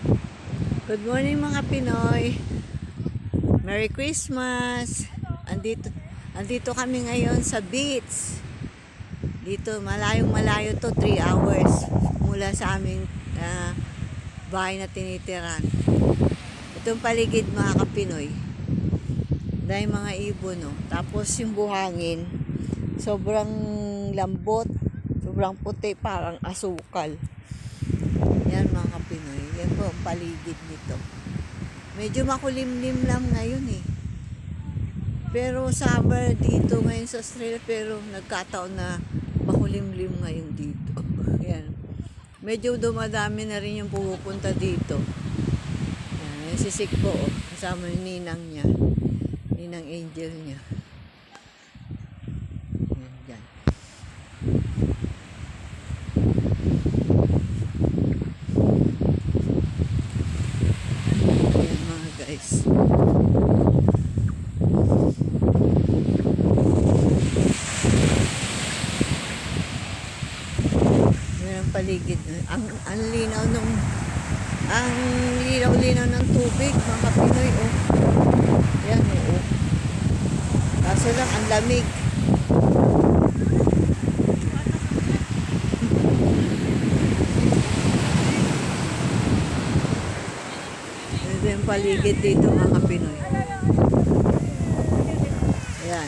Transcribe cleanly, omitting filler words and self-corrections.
Good morning mga Pinoy. Merry Christmas. Andito kami ngayon sa beach. Dito malayong malayo to, 3 hours mula sa aming bahay na tinitiran. Itong paligid mga kapinoy. Dahil mga ibon, no? Tapos yung buhangin, sobrang lambot, sobrang puti, parang asukal. Yan mga kapinoy. Yan po ang paligid nito. Medyo makulimlim lang ngayon eh. Pero summer dito ngayon sa Australia, pero nagkataon na makulimlim ngayon dito. Yan. Medyo dumadami na rin yung pumupunta dito. Yan. Yan si Sikpo, oh. Kasama yung ninang niya. Ninang Angel niya. Yan, yan. Yan mga guys. Paligid. Ang linaw nung linaw ng tubig mga Pinoy, oh. Yan, oh. Kaso lang ang lamig. Ito yung paligid dito mga Pinoy. Yan.